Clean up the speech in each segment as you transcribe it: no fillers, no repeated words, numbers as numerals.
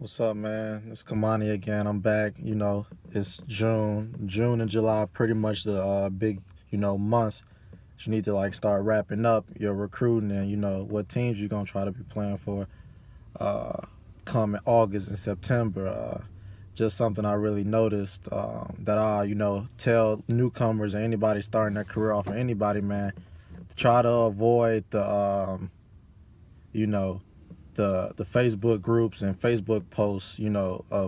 What's up, man? It's Kamani again. I'm back. It's June. June and July are pretty much the big, months. You need to start wrapping up your recruiting and what teams you're gonna try to be playing for. Uh, Come in August and September. Just something I really noticed that I tell newcomers and anybody starting their career off or anybody, man, try to avoid you know the Facebook groups and Facebook posts,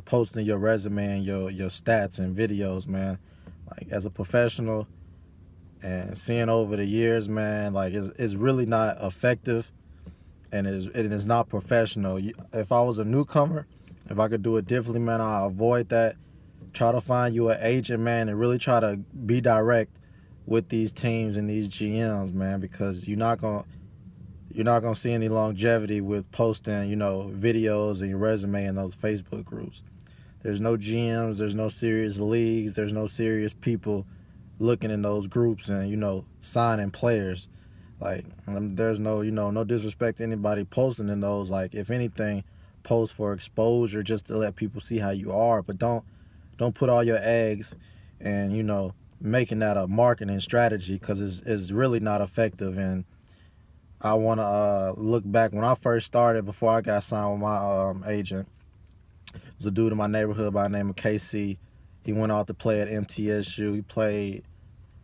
posting your resume and your stats and videos, man. Like as a professional and seeing over the years, man, like it's really not effective and it is not professional. If I was a newcomer, if I could do it differently, man, I avoid that. Try to find you an agent, man, and really try to be direct with these teams and these GMs, man, because you're not gonna see any longevity with posting, videos and your resume in those Facebook groups. There's no GMs, there's no serious leagues, there's no serious people looking in those groups and signing players. Like there's no disrespect to anybody posting in those. Like if anything, post for exposure just to let people see how you are, but don't put all your eggs and making that a marketing strategy because it's really not effective. And I want to look back when I first started before I got signed with my agent. It was a dude in my neighborhood by the name of KC. He went out to play at MTSU. He played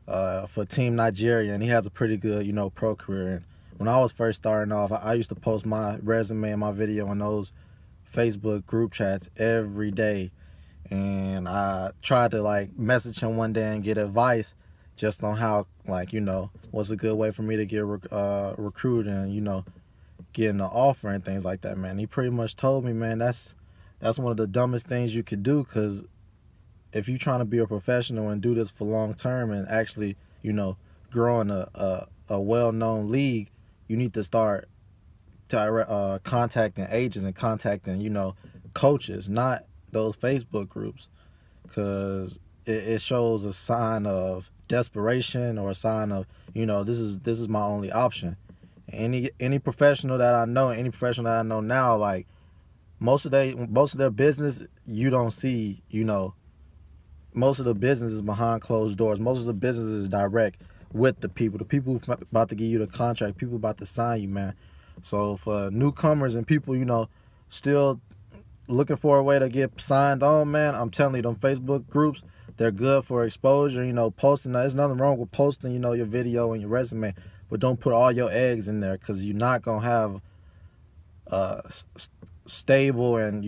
for Team Nigeria, and he has a pretty good, pro career. And when I was first starting off, I used to post my resume and my video in those Facebook group chats every day. And I tried to message him one day and get advice just on how what's a good way for me to get recruited and getting an offer and things like that, man. He pretty much told me, man, that's one of the dumbest things you could do, because if you're trying to be a professional and do this for long term and actually grow in a well-known league, you need to start contacting agents and contacting coaches, not those Facebook groups, because it shows a sign of desperation or a sign of this is my only option. Any professional that I know, now, like most of their business you don't see. Most of the business is behind closed doors. Most of the business is direct with the people about to give you the contract, people about to sign you, man. So for newcomers and people still looking for a way to get signed on, man, I'm telling you, them Facebook groups, they're good for exposure, posting. There's nothing wrong with posting, your video and your resume, but don't put all your eggs in there, because you're not going to have a stable and,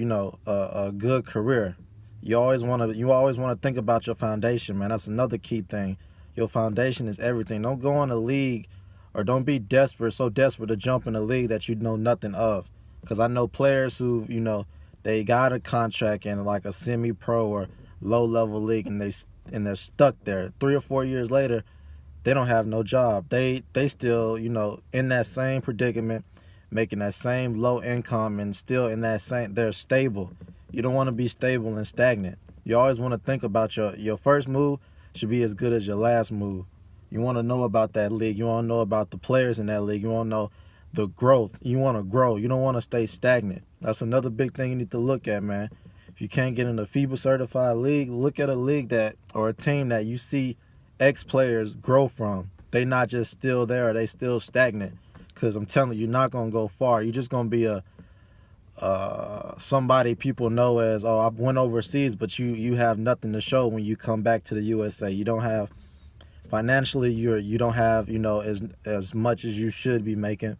a good career. You always want to think about your foundation, man. That's another key thing. Your foundation is everything. Don't go in a league, or don't be so desperate to jump in a league that you know nothing of. Because I know players who, they got a contract in like a semi-pro or low-level league, and they're stuck there. 3 or 4 years later, they don't have no job. They still, in that same predicament, making that same low income, and still in that same, they're stable. You don't want to be stable and stagnant. You always want to think about your first move should be as good as your last move. You want to know about that league. You want to know about the players in that league. You want to know the growth. You want to grow. You don't want to stay stagnant. That's another big thing you need to look at, man. If you can't get in a FIBA certified league, look at a league or a team that you see ex-players grow from. They not just still there, or they still stagnant. Because I'm telling you, you're not going to go far. You're just going to be somebody people know as, oh, I went overseas, but you have nothing to show when you come back to the USA. You don't have, financially, you don't have, as much as you should be making.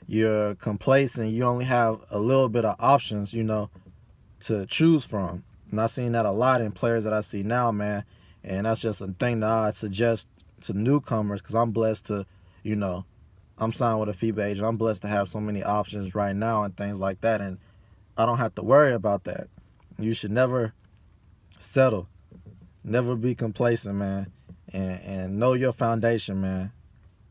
You're complacent. You only have a little bit of options, to choose from. And I've seen that a lot in players that I see now, man. And that's just a thing that I suggest to newcomers, because I'm blessed to, I'm signed with a FIBA agent. I'm blessed to have so many options right now and things like that. And I don't have to worry about that. You should never settle. Never be complacent, man. And know your foundation, man.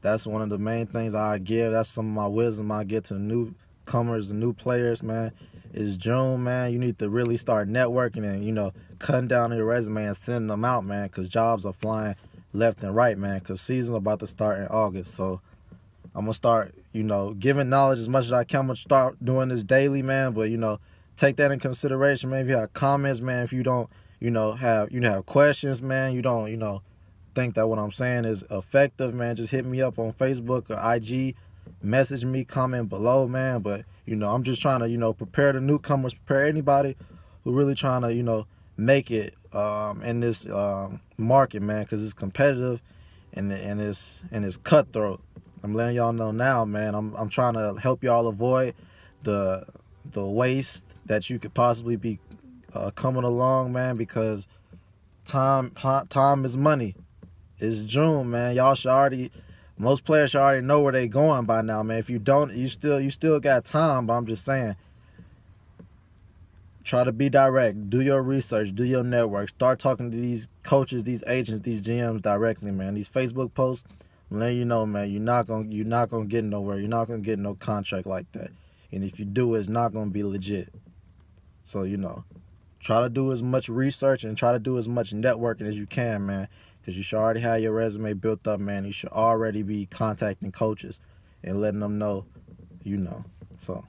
That's one of the main things I give. That's some of my wisdom I give to the newcomers, the new players, man. Is June, man. You need to really start networking and, cutting down your resume and sending them out, man, because jobs are flying left and right, man, because season's about to start in August. So I'm going to start, giving knowledge as much as I can. I'm going to start doing this daily, man, but, take that in consideration, man. If you have comments, man, if you don't, have questions, man, you don't, think that what I'm saying is effective, man, just hit me up on Facebook or IG, message me, comment below, man. But I'm just trying to, prepare the newcomers, prepare anybody who really trying to, make it in this market, man, because it's competitive and it's cutthroat. I'm letting y'all know now, man. I'm trying to help y'all avoid the waste that you could possibly be coming along, man, because time is money. It's June, man. Most players should already know where they going by now, man. If you don't, you still got time. But I'm just saying, try to be direct. Do your research. Do your network. Start talking to these coaches, these agents, these GMs directly, man. These Facebook posts, I'm letting you know, man. You're not gonna get nowhere. You're not gonna get no contract like that. And if you do, it's not gonna be legit. So try to do as much research and try to do as much networking as you can, man. Because you should already have your resume built up, man. You should already be contacting coaches and letting them know, So.